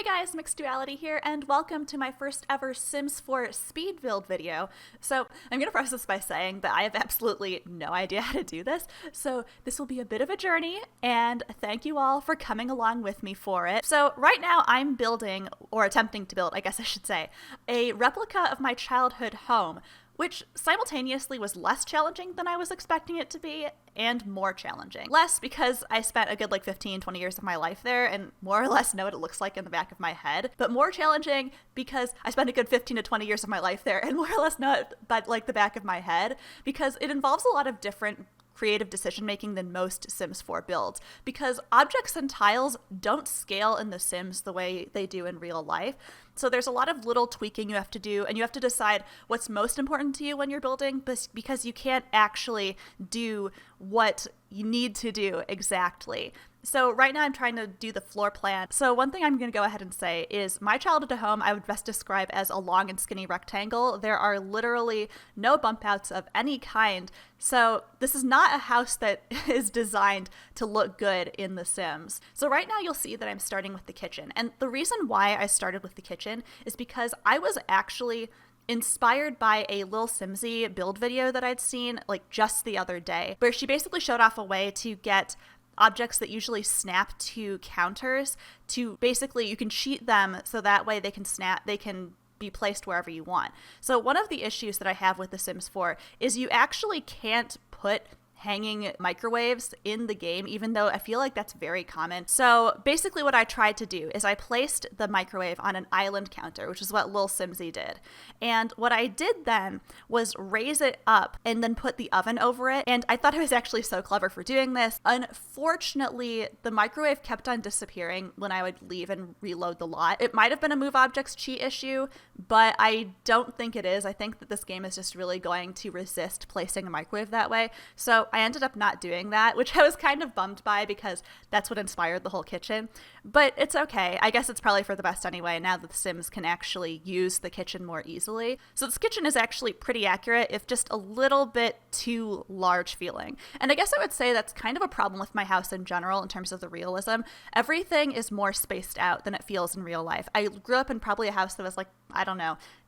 Hey guys, Mixed Duality here, and welcome to my first ever Sims 4 speed build video. So I'm going to preface this by saying that I have absolutely no idea how to do this, so this will be a bit of a journey, and thank you all for coming along with me for it. So right now I'm building, or attempting to build, I guess I should say, a replica of my childhood home, which simultaneously was less challenging than I was expecting it to be, and more challenging. Less because I spent a good 15-20 years of my life there and more or less know what it looks like in the back of my head, but more challenging because I spent a good 15 to 20 years of my life there and more or less know it by the back of my head, because it involves a lot of different creative decision making than most Sims 4 builds, because objects and tiles don't scale in The Sims the way they do in real life. So there's a lot of little tweaking you have to do, and you have to decide what's most important to you when you're building, because you can't actually do what you need to do exactly. So right now I'm trying to do the floor plan. So one thing I'm going to go ahead and say is my childhood home I would best describe as a long and skinny rectangle. There are literally no bump outs of any kind. So this is not a house that is designed to look good in The Sims. So right now you'll see that I'm starting with the kitchen. And the reason why I started with the kitchen is because I was actually inspired by a Lil Simsy build video that I'd seen just the other day, where she basically showed off a way to get objects that usually snap to counters to basically, you can cheat them so that way they can be placed wherever you want. So one of the issues that I have with The Sims 4 is you actually can't put hanging microwaves in the game, even though I feel like that's very common. So basically what I tried to do is I placed the microwave on an island counter, which is what Lil Simsy did. And what I did then was raise it up and then put the oven over it. And I thought I was actually so clever for doing this. Unfortunately, the microwave kept on disappearing when I would leave and reload the lot. It might have been a move objects cheat issue, but I don't think it is. I think that this game is just really going to resist placing a microwave that way. So I ended up not doing that, which I was kind of bummed by because that's what inspired the whole kitchen. But it's okay. I guess it's probably for the best anyway, now that the Sims can actually use the kitchen more easily. So this kitchen is actually pretty accurate, if just a little bit too large feeling. And I guess I would say that's kind of a problem with my house in general in terms of the realism. Everything is more spaced out than it feels in real life. I grew up in probably a house that was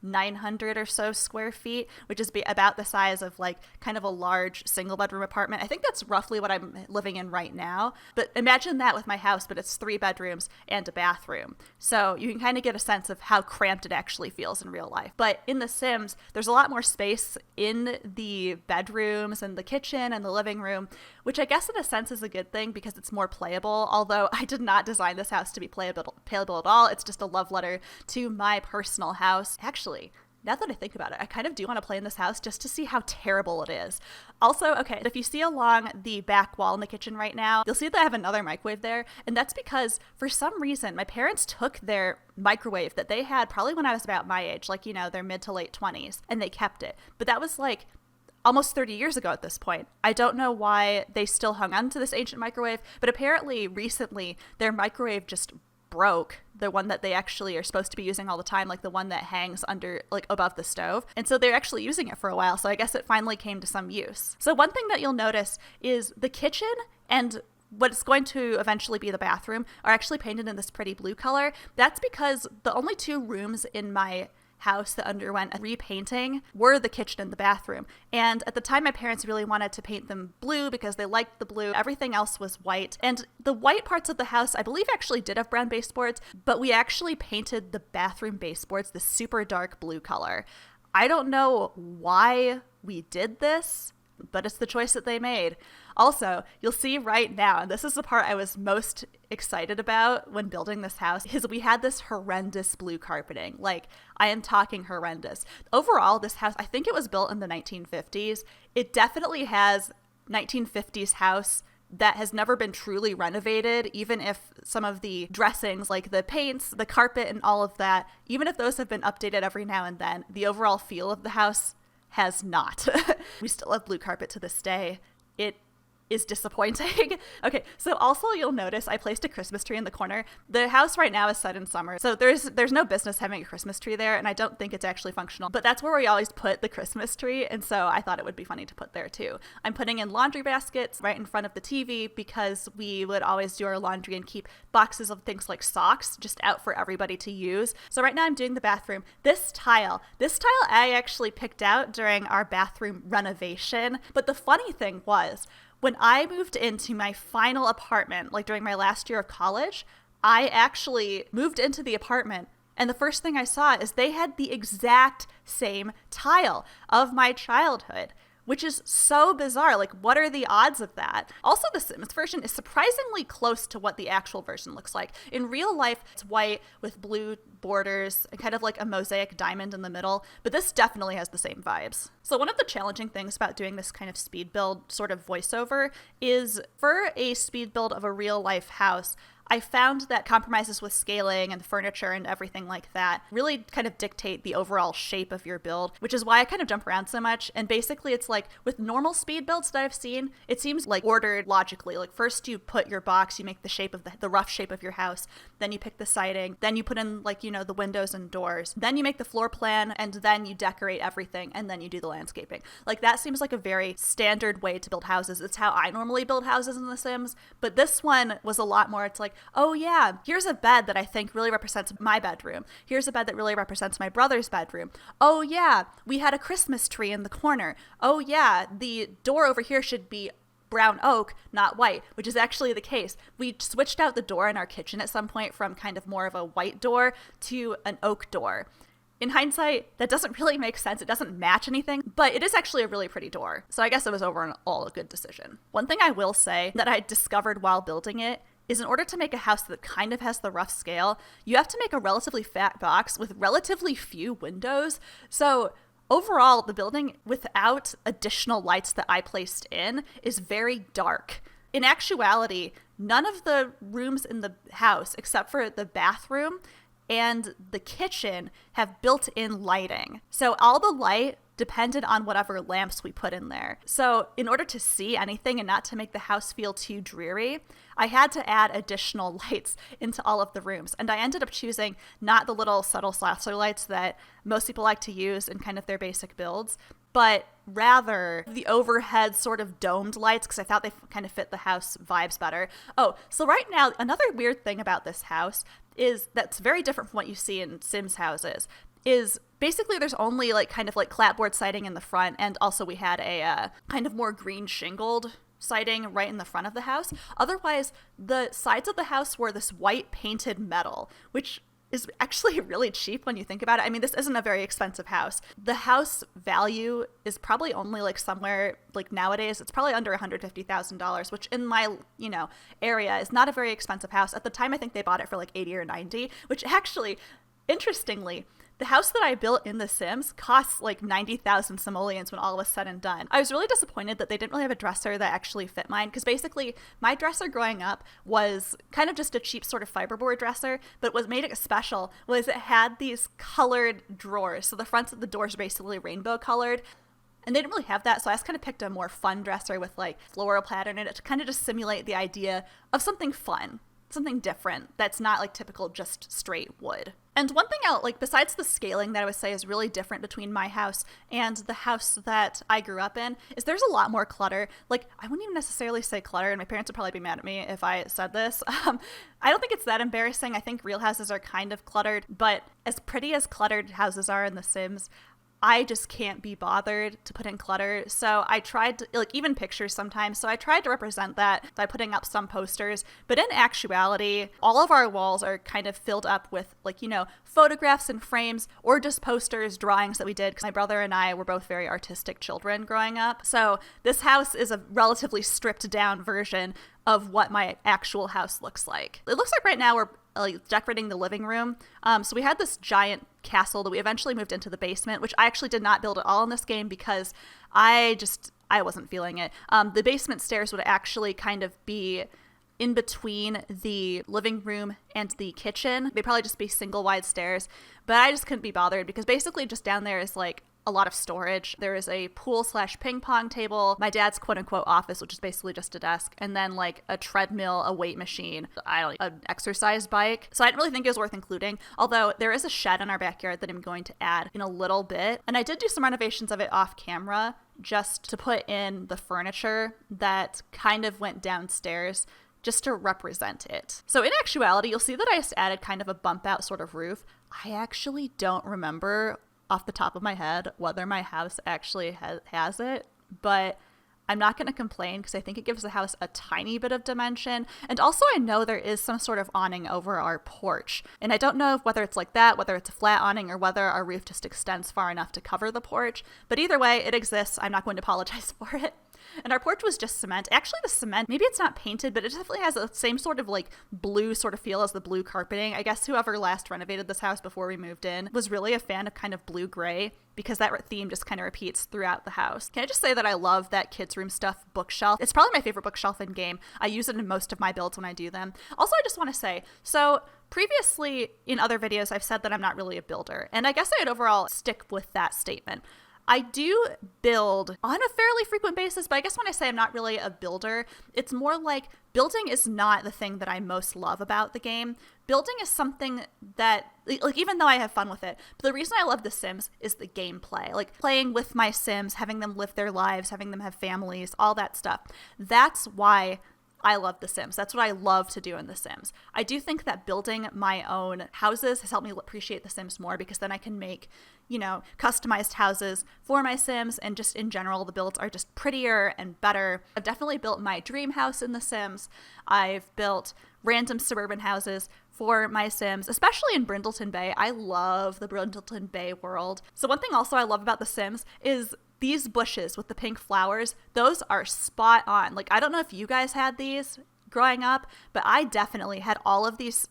900 or so square feet, which is about the size of kind of a large single bedroom apartment. I think that's roughly what I'm living in right now. But imagine that with my house, but it's 3 bedrooms and a bathroom. So you can kind of get a sense of how cramped it actually feels in real life. But in The Sims, there's a lot more space in the bedrooms and the kitchen and the living room, which I guess in a sense is a good thing because it's more playable. Although I did not design this house to be playable at all. It's just a love letter to my personal house. Actually, now that I think about it, I kind of do want to play in this house just to see how terrible it is. Also, okay, if you see along the back wall in the kitchen right now, you'll see that I have another microwave there, and that's because for some reason my parents took their microwave that they had probably when I was about my age, their mid to late 20s, and they kept it. But that was almost 30 years ago at this point. I don't know why they still hung on to this ancient microwave, but apparently recently their microwave just broke, the one that they actually are supposed to be using all the time, the one that hangs under above the stove. And so they're actually using it for a while, so I guess it finally came to some use. So one thing that you'll notice is the kitchen and what's going to eventually be the bathroom are actually painted in this pretty blue color. That's because the only 2 rooms in my house that underwent a repainting were the kitchen and the bathroom. And at the time, my parents really wanted to paint them blue because they liked the blue. Everything else was white. And the white parts of the house, I believe, actually did have brown baseboards, but we actually painted the bathroom baseboards the super dark blue color. I don't know why we did this, but it's the choice that they made. Also, you'll see right now, and this is the part I was most excited about when building this house, is we had this horrendous blue carpeting. I am talking horrendous. Overall, this house, I think it was built in the 1950s. It definitely has 1950s house that has never been truly renovated, even if some of the dressings, the paints, the carpet, and all of that, even if those have been updated every now and then, the overall feel of the house has not. We still have blue carpet to this day. It is disappointing. Okay, so also you'll notice I placed a Christmas tree in the corner. The house right now is set in summer, so there's no business having a Christmas tree there, and I don't think it's actually functional. But that's where we always put the Christmas tree, and so I thought it would be funny to put there too. I'm putting in laundry baskets right in front of the TV because we would always do our laundry and keep boxes of things like socks just out for everybody to use. So right now I'm doing the bathroom. This tile I actually picked out during our bathroom renovation. But the funny thing was, when I moved into my final apartment, like during my last year of college, I actually moved into the apartment, and the first thing I saw is they had the exact same tile of my childhood, which is so bizarre. Like, what are the odds of that? Also, the Sims version is surprisingly close to what the actual version looks like. In real life, it's white with blue borders and kind of like a mosaic diamond in the middle, but this definitely has the same vibes. So one of the challenging things about doing this kind of speed build sort of voiceover is for a speed build of a real life house, I found that compromises with scaling and furniture and everything like that really kind of dictate the overall shape of your build, which is why I kind of jump around so much. And basically it's like with normal speed builds that I've seen, it seems like ordered logically. Like first you put your box, you make the shape of the rough shape of your house, then you pick the siding, then you put in like, you know, the windows and doors, then you make the floor plan, and then you decorate everything, and then you do the landscaping. Like that seems like a very standard way to build houses. It's how I normally build houses in The Sims, but this one was a lot more, it's like, oh yeah, here's a bed that I think really represents my bedroom. Here's a bed that really represents my brother's bedroom. Oh yeah, we had a Christmas tree in the corner. Oh yeah, the door over here should be brown oak, not white, which is actually the case. We switched out the door in our kitchen at some point from kind of more of a white door to an oak door. In hindsight, that doesn't really make sense. It doesn't match anything, but it is actually a really pretty door. So I guess it was overall a good decision. One thing I will say that I discovered while building it is in order to make a house that kind of has the rough scale, you have to make a relatively fat box with relatively few windows. So overall, the building without additional lights that I placed in is very dark. In actuality, none of the rooms in the house, except for the bathroom and the kitchen, have built-in lighting. So all the light depended on whatever lamps we put in there. So in order to see anything and not to make the house feel too dreary, I had to add additional lights into all of the rooms. And I ended up choosing not the little subtle saucer lights that most people like to use in kind of their basic builds, but rather the overhead sort of domed lights, because I thought they kind of fit the house vibes better. Oh, so right now, another weird thing about this house is that's very different from what you see in Sims houses is basically there's only like kind of like clapboard siding in the front, and also we had a kind of more green shingled siding right in the front of the house. Otherwise, the sides of the house were this white painted metal, which is actually really cheap when you think about it. I mean, this isn't a very expensive house. The house value is probably only like somewhere like nowadays, it's probably under $150,000, which in my, you know, area is not a very expensive house. At the time, I think they bought it for like 80 or 90, which actually, interestingly, the house that I built in The Sims costs like 90,000 simoleons when all was said and done. I was really disappointed that they didn't really have a dresser that actually fit mine, because basically my dresser growing up was kind of just a cheap sort of fiberboard dresser, but what made it special was it had these colored drawers. So the fronts of the doors are basically rainbow colored. And they didn't really have that, so I just kind of picked a more fun dresser with like floral pattern in it to kind of just simulate the idea of something fun, something different that's not like typical just straight wood. And one thing out, like besides the scaling that I would say is really different between my house and the house that I grew up in, is there's a lot more clutter. Like I wouldn't even necessarily say clutter, and my parents would probably be mad at me if I said this. I don't think it's that embarrassing. I think real houses are kind of cluttered, but as pretty as cluttered houses are in The Sims, I just can't be bothered to put in clutter. So I tried to, like even pictures sometimes. So I tried to represent that by putting up some posters, but in actuality, all of our walls are kind of filled up with like, you know, photographs and frames or just posters, drawings that we did. Because my brother and I were both very artistic children growing up. So this house is a relatively stripped down version of what my actual house looks like. It looks like right now we're decorating the living room. So we had this giant castle that we eventually moved into the basement, which I actually did not build at all in this game because I wasn't feeling it. The basement stairs would actually kind of be in between the living room and the kitchen. They'd probably just be single wide stairs, but I just couldn't be bothered because basically just down there is like a lot of storage. There is a pool / ping pong table, my dad's quote unquote office, which is basically just a desk, and then like a treadmill, a weight machine, an exercise bike. So I didn't really think it was worth including, although there is a shed in our backyard that I'm going to add in a little bit. And I did do some renovations of it off camera just to put in the furniture that kind of went downstairs just to represent it. So in actuality, you'll see that I just added kind of a bump out sort of roof. I actually don't remember off the top of my head whether my house actually has it, but I'm not going to complain because I think it gives the house a tiny bit of dimension. And also I know there is some sort of awning over our porch. And I don't know whether it's like that, whether it's a flat awning, or whether our roof just extends far enough to cover the porch. But either way, it exists. I'm not going to apologize for it. And our porch was just cement. Actually, the cement, maybe it's not painted, but it definitely has the same sort of like blue sort of feel as the blue carpeting. I guess whoever last renovated this house before we moved in was really a fan of kind of blue-gray, because that theme just kind of repeats throughout the house. Can I just say that I love that Kids Room Stuff bookshelf? It's probably my favorite bookshelf in game. I use it in most of my builds when I do them. Also, I just want to say, so previously in other videos, I've said that I'm not really a builder, and I guess I'd overall stick with that statement. I do build on a fairly frequent basis, but I guess when I say I'm not really a builder, it's more like building is not the thing that I most love about the game. Building is something that, like, even though I have fun with it, but the reason I love The Sims is the gameplay. Like, playing with my Sims, having them live their lives, having them have families, all that stuff. That's why I love The Sims. That's what I love to do in The Sims. I do think that building my own houses has helped me appreciate The Sims more, because then I can make, you know, customized houses for my Sims, and just in general, the builds are just prettier and better. I've definitely built my dream house in The Sims. I've built random suburban houses for my Sims, especially in Brindleton Bay. I love the Brindleton Bay world. So one thing also I love about The Sims is these bushes with the pink flowers. Those are spot on. Like, I don't know if you guys had these growing up, but I definitely had all of these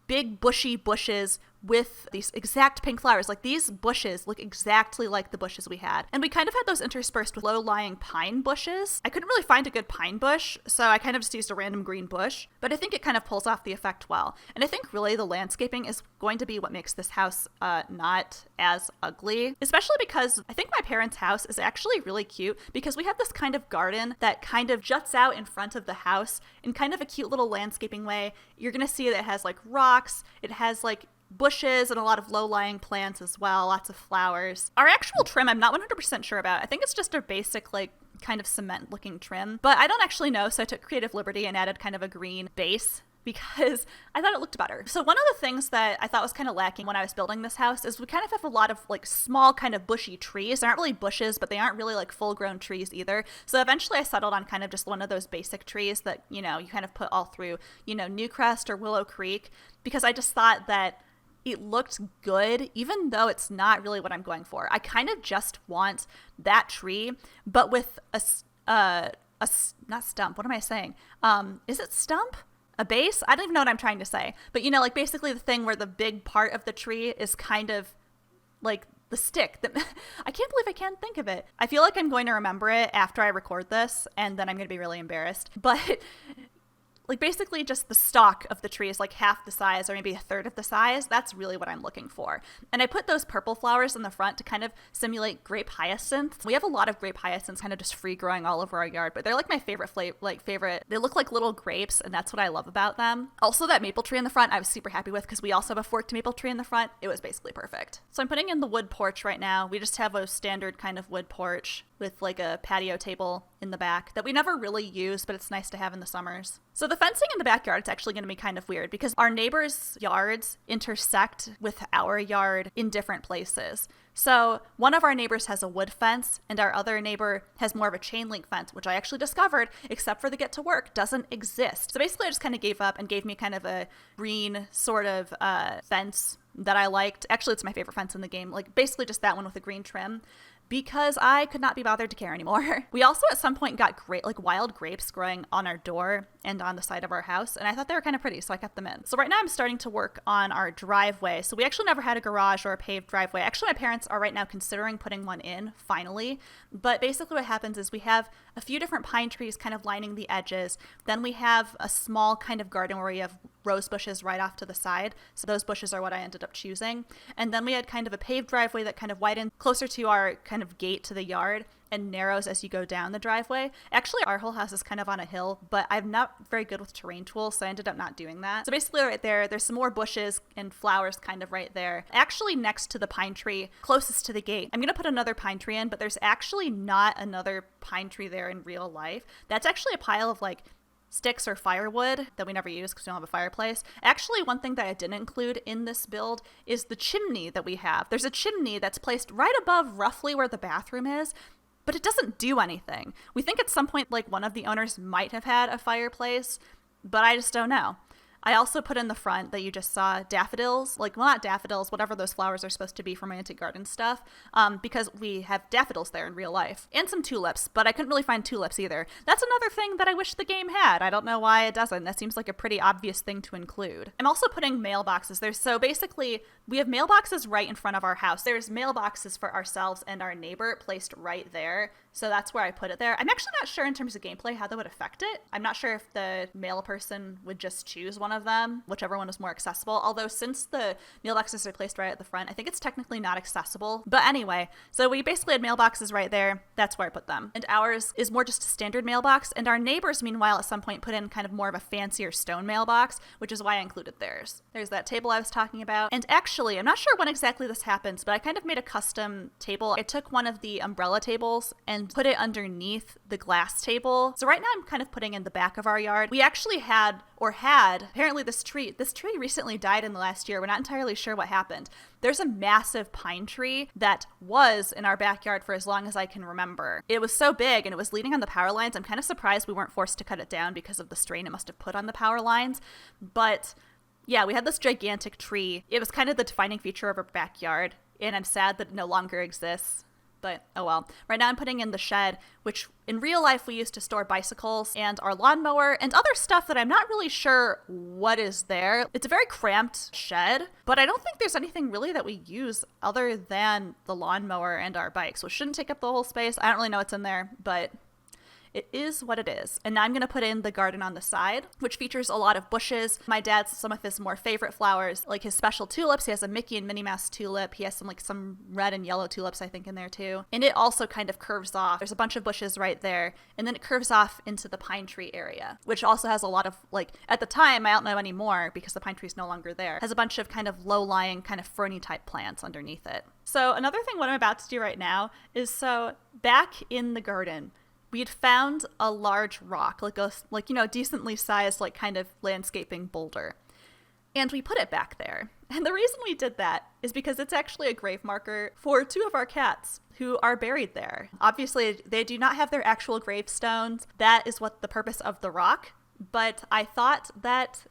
big bushy bushes with these exact pink flowers. Like, these bushes look exactly like the bushes we had. And we kind of had those interspersed with low-lying pine bushes. I couldn't really find a good pine bush, so I kind of just used a random green bush, but I think it kind of pulls off the effect well. And I think really the landscaping is going to be what makes this house not as ugly, especially because I think my parents' house is actually really cute, because we have this kind of garden that kind of juts out in front of the house in kind of a cute little landscaping way. You're gonna see that it has like rocks, it has like bushes and a lot of low-lying plants as well, lots of flowers. Our actual trim, I'm not 100% sure about. I think it's just a basic, like, kind of cement-looking trim, but I don't actually know, so I took creative liberty and added kind of a green base because I thought it looked better. So one of the things that I thought was kind of lacking when I was building this house is we kind of have a lot of like small kind of bushy trees. They aren't really bushes, but they aren't really like full-grown trees either. So eventually I settled on kind of just one of those basic trees that, you know, you kind of put all through, you know, Newcrest or Willow Creek, because I just thought that it looked good, even though it's not really what I'm going for. I kind of just want that tree, but with not stump. What am I saying? Is it stump? A base? I don't even know what I'm trying to say. But, you know, like basically the thing where the big part of the tree is kind of like the stick that I can't believe I can't think of it. I feel like I'm going to remember it after I record this, and then I'm going to be really embarrassed. But like basically just the stalk of the tree is like half the size or maybe a third of the size. That's really what I'm looking for. And I put those purple flowers in the front to kind of simulate grape hyacinths. We have a lot of grape hyacinths kind of just free growing all over our yard, but they're like my favorite favorite. They look like little grapes, and that's what I love about them. Also, that maple tree in the front I was super happy with, because we also have a forked maple tree in the front. It was basically perfect. So I'm putting in the wood porch right now. We just have a standard kind of wood porch with like a patio table in the back that we never really use, but it's nice to have in the summers. So the fencing in the backyard is actually going to be kind of weird, because our neighbors' yards intersect with our yard in different places. So one of our neighbors has a wood fence, and our other neighbor has more of a chain link fence, which I actually discovered, except for the get to work, doesn't exist. So basically I just kind of gave up and gave me kind of a green sort of fence that I liked. Actually, it's my favorite fence in the game. Like basically just that one with a green trim, because I could not be bothered to care anymore. We also at some point got wild grapes growing on our door and on the side of our house, and I thought they were kind of pretty, so I kept them in. So right now I'm starting to work on our driveway. So we actually never had a garage or a paved driveway. Actually, my parents are right now considering putting one in, finally. But basically what happens is we have a few different pine trees kind of lining the edges. Then we have a small kind of garden where we have rose bushes right off to the side. So those bushes are what I ended up choosing. And then we had kind of a paved driveway that kind of widened closer to our kind of gate to the yard and narrows as you go down the driveway. Actually, our whole house is kind of on a hill, but I'm not very good with terrain tools, so I ended up not doing that. So basically right there, there's some more bushes and flowers kind of right there. Actually next to the pine tree, closest to the gate. I'm gonna put another pine tree in, but there's actually not another pine tree there in real life. That's actually a pile of like sticks or firewood that we never use because we don't have a fireplace. Actually, one thing that I didn't include in this build is the chimney that we have. There's a chimney that's placed right above roughly where the bathroom is, but it doesn't do anything. We think at some point like one of the owners might have had a fireplace, but I just don't know. I also put in the front that you just saw daffodils, like, well, not daffodils, whatever those flowers are supposed to be for romantic garden stuff, because we have daffodils there in real life. And some tulips, but I couldn't really find tulips either. That's another thing that I wish the game had. I don't know why it doesn't. That seems like a pretty obvious thing to include. I'm also putting mailboxes. So basically, we have mailboxes right in front of our house. There's mailboxes for ourselves and our neighbor placed right there. So that's where I put it there. I'm actually not sure in terms of gameplay how that would affect it. I'm not sure if the mail person would just choose one of them, whichever one was more accessible. Although since the mailboxes are placed right at the front, I think it's technically not accessible. But anyway, so we basically had mailboxes right there. That's where I put them. And ours is more just a standard mailbox. And our neighbors, meanwhile, at some point put in kind of more of a fancier stone mailbox, which is why I included theirs. There's that table I was talking about. And actually, I'm not sure when exactly this happens, but I kind of made a custom table. I took one of the umbrella tables and put it underneath the glass table. So right now I'm kind of putting in the back of our yard. We actually had apparently this tree recently died in the last year. We're not entirely sure what happened. There's a massive pine tree that was in our backyard for as long as I can remember. It was so big and it was leaning on the power lines. I'm kind of surprised we weren't forced to cut it down because of the strain it must have put on the power lines. But yeah, we had this gigantic tree. It was kind of the defining feature of our backyard, and I'm sad that it no longer exists. But oh well. Right now I'm putting in the shed, which in real life we used to store bicycles and our lawnmower and other stuff that I'm not really sure what is there. It's a very cramped shed, but I don't think there's anything really that we use other than the lawnmower and our bikes, which shouldn't take up the whole space. I don't really know what's in there, but it is what it is. And now I'm going to put in the garden on the side, which features a lot of bushes. My dad's some of his more favorite flowers, like his special tulips. He has a Mickey and Minnie Mouse tulip. He has some red and yellow tulips, I think, in there too. And it also kind of curves off. There's a bunch of bushes right there. And then it curves off into the pine tree area, which also has a lot of, like, at the time, I don't know anymore because the pine tree is no longer there, has a bunch of kind of low-lying, kind of ferny type plants underneath it. So another thing, what I'm about to do right now is, so back in the garden, we had found a large rock, decently sized, like, kind of landscaping boulder. And we put it back there. And the reason we did that is because it's actually a grave marker for two of our cats who are buried there. Obviously, they do not have their actual gravestones. That is what the purpose of the rock. But I thought that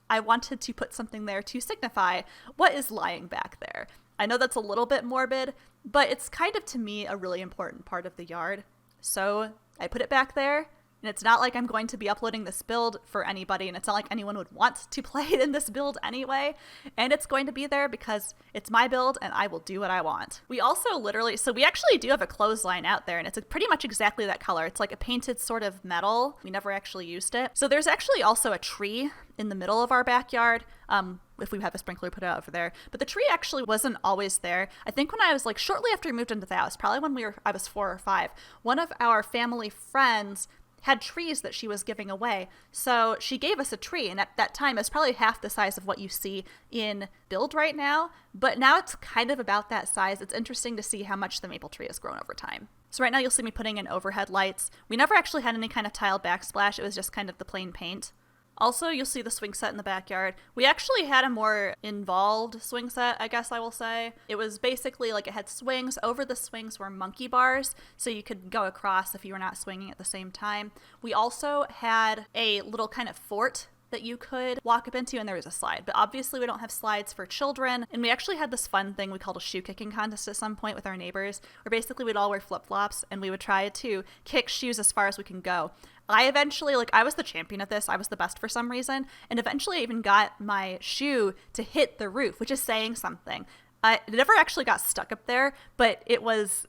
I wanted to put something there to signify what is lying back there. I know that's a little bit morbid, but it's kind of, to me, a really important part of the yard. So I put it back there, and it's not like I'm going to be uploading this build for anybody, and it's not like anyone would want to play in this build anyway, and it's going to be there because it's my build, and I will do what I want. We also we actually do have a clothesline out there, and it's pretty much exactly that color. It's like a painted sort of metal. We never actually used it. So there's actually also a tree in the middle of our backyard, if we have a sprinkler put out over there. But the tree actually wasn't always there. I think when I was shortly after we moved into the house, probably when I was 4 or 5, one of our family friends had trees that she was giving away. So she gave us a tree, and at that time it was probably half the size of what you see in build right now, but now it's kind of about that size. It's interesting to see how much the maple tree has grown over time. So right now you'll see me putting in overhead lights. We never actually had any kind of tile backsplash. It was just kind of the plain paint. Also, you'll see the swing set in the backyard. We actually had a more involved swing set, I guess I will say. It was basically it had swings. Over the swings were monkey bars, so you could go across if you were not swinging at the same time. We also had a little kind of fort that you could walk up into, and there was a slide. But obviously we don't have slides for children, and we actually had this fun thing we called a shoe kicking contest at some point with our neighbors, where basically we'd all wear flip-flops, and we would try to kick shoes as far as we can go. I eventually, I was the champion of this. I was the best for some reason, and eventually I even got my shoe to hit the roof, which is saying something. It never actually got stuck up there, but it was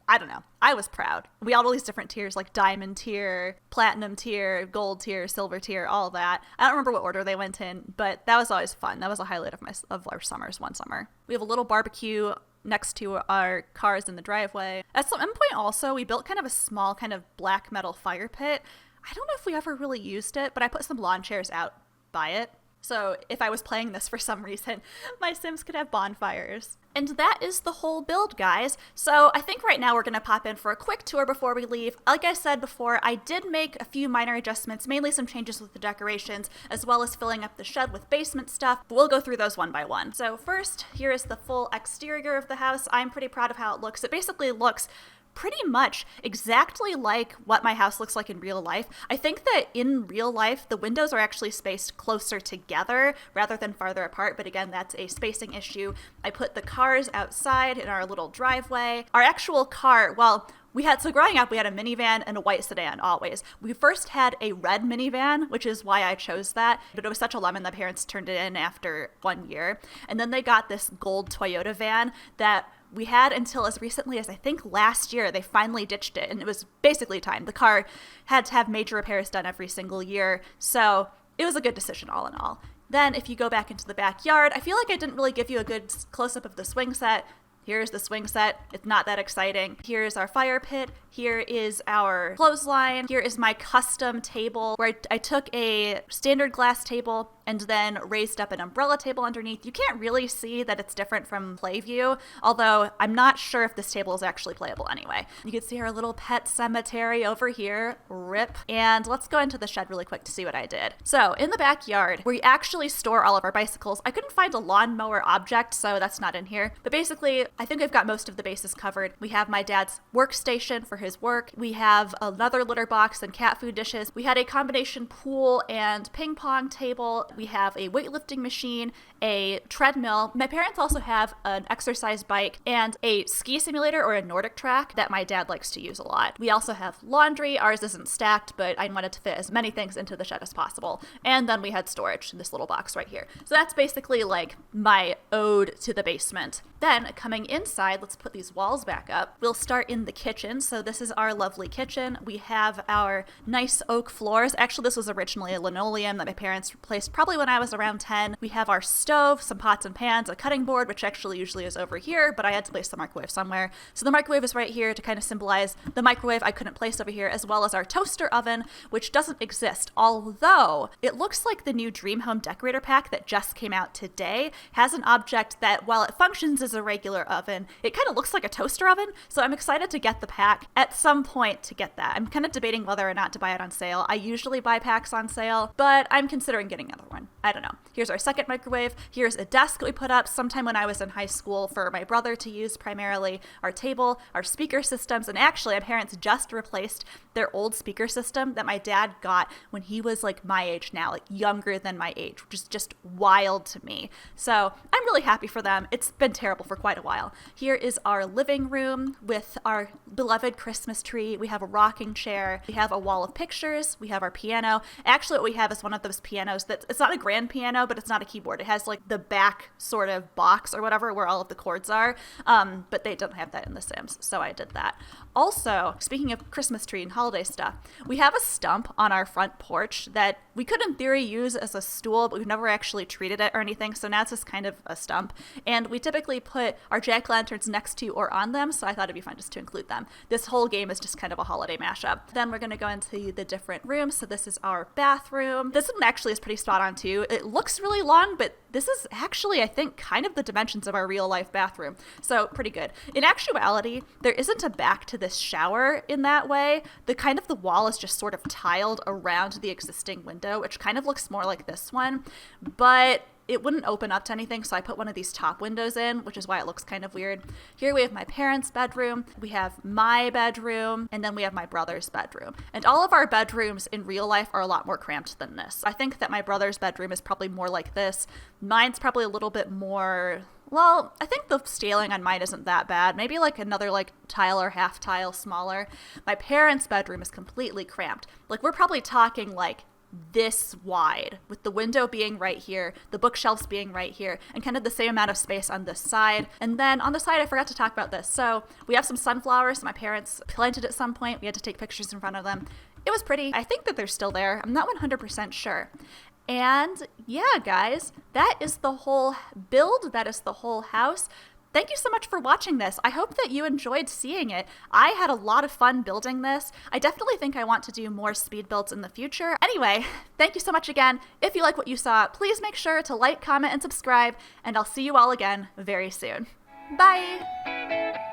I don't know. I was proud. We had all these different tiers, like diamond tier, platinum tier, gold tier, silver tier, all that. I don't remember what order they went in, but that was always fun. That was a highlight of our summers one summer. We have a little barbecue next to our cars in the driveway. At some point also, we built kind of a small kind of black metal fire pit. I don't know if we ever really used it, but I put some lawn chairs out by it. So if I was playing this for some reason, my Sims could have bonfires. And that is the whole build, guys. So I think right now we're going to pop in for a quick tour before we leave. Like I said before, I did make a few minor adjustments, mainly some changes with the decorations, as well as filling up the shed with basement stuff. But we'll go through those one by one. So first, here is the full exterior of the house. I'm pretty proud of how it looks. It basically looks pretty much exactly like what my house looks like in real life. I think that in real life, the windows are actually spaced closer together rather than farther apart. But again, that's a spacing issue. I put the cars outside in our little driveway. Our actual car, well, so growing up, we had a minivan and a white sedan always. We first had a red minivan, which is why I chose that, but it was such a lemon that parents turned it in after 1 year. And then they got this gold Toyota van that we had until as recently as I think last year. They finally ditched it, and it was basically time. The car had to have major repairs done every single year, so it was a good decision all in all. Then if you go back into the backyard, I feel like I didn't really give you a good close-up of the swing set. Here's the swing set. It's not that exciting. Here's our fire pit. Here is our clothesline. Here is my custom table where I took a standard glass table and then raised up an umbrella table underneath. You can't really see that it's different from Playview, although I'm not sure if this table is actually playable anyway. You can see our little pet cemetery over here, rip. And let's go into the shed really quick to see what I did. So in the backyard, where we actually store all of our bicycles, I couldn't find a lawnmower object, so that's not in here. But basically, I think I've got most of the bases covered. We have my dad's workstation for his work. We have another litter box and cat food dishes. We had a combination pool and ping pong table. We have a weightlifting machine, a treadmill. My parents also have an exercise bike and a ski simulator or a Nordic track that my dad likes to use a lot. We also have laundry. Ours isn't stacked, but I wanted to fit as many things into the shed as possible. And then we had storage in this little box right here. So that's basically like my ode to the basement. Then coming inside, let's put these walls back up. We'll start in the kitchen. So this is our lovely kitchen. We have our nice oak floors. Actually, this was originally a linoleum that my parents replaced probably when I was around 10. We have our stove, some pots and pans, a cutting board, which actually usually is over here, but I had to place the microwave somewhere. So the microwave is right here to kind of symbolize the microwave I couldn't place over here, as well as our toaster oven, which doesn't exist. Although it looks like the new Dream Home Decorator Pack that just came out today has an object that, while it functions as a regular oven, it kind of looks like a toaster oven. So I'm excited to get the pack at some point to get that. I'm kind of debating whether or not to buy it on sale. I usually buy packs on sale, but I'm considering getting another one. I don't know. Here's our second microwave. Here's a desk that we put up sometime when I was in high school for my brother to use primarily. Our table, our speaker systems, and actually my parents just replaced their old speaker system that my dad got when he was like my age now, like younger than my age, which is just wild to me. So I'm really happy for them. It's been terrible for quite a while. Here is our living room with our beloved Christmas tree. We have a rocking chair. We have a wall of pictures. We have our piano. Actually, what we have is one of those pianos that it's not a grand piano, but it's not a keyboard. It has like the back sort of box or whatever where all of the chords are. But they don't have that in The Sims, so I did that. Also, speaking of Christmas tree and holiday stuff, we have a stump on our front porch that we could in theory use as a stool, but we've never actually treated it or anything, so now it's just kind of a stump. And we typically put our jack-o'-lanterns next to or on them, so I thought it'd be fun just to include them. This whole game is just kind of a holiday mashup. Then we're going to go into the different rooms. So this is our bathroom. This one actually is pretty spot on too. It looks really long, but this is actually, I think, kind of the dimensions of our real life bathroom. So pretty good. In actuality, there isn't a back to this shower in that way. The wall is just sort of tiled around the existing window, which kind of looks more like this one, but it wouldn't open up to anything, so I put one of these top windows in, which is why it looks kind of weird. Here we have my parents' bedroom, we have my bedroom, and then we have my brother's bedroom. And all of our bedrooms in real life are a lot more cramped than this. I think that my brother's bedroom is probably more like this. Mine's probably a little bit more... Well, I think the scaling on mine isn't that bad. Maybe like another like tile or half tile smaller. My parents' bedroom is completely cramped. Like we're probably talking like this wide, with the window being right here, the bookshelves being right here, and kind of the same amount of space on this side. And then on the side, I forgot to talk about this. So we have some sunflowers my parents planted at some point. We had to take pictures in front of them. It was pretty. I think that they're still there. I'm not 100% sure. And yeah, guys, that is the whole build. That is the whole house. Thank you so much for watching this. I hope that you enjoyed seeing it. I had a lot of fun building this. I definitely think I want to do more speed builds in the future. Anyway, thank you so much again. If you like what you saw, please make sure to like, comment, and subscribe, and I'll see you all again very soon. Bye!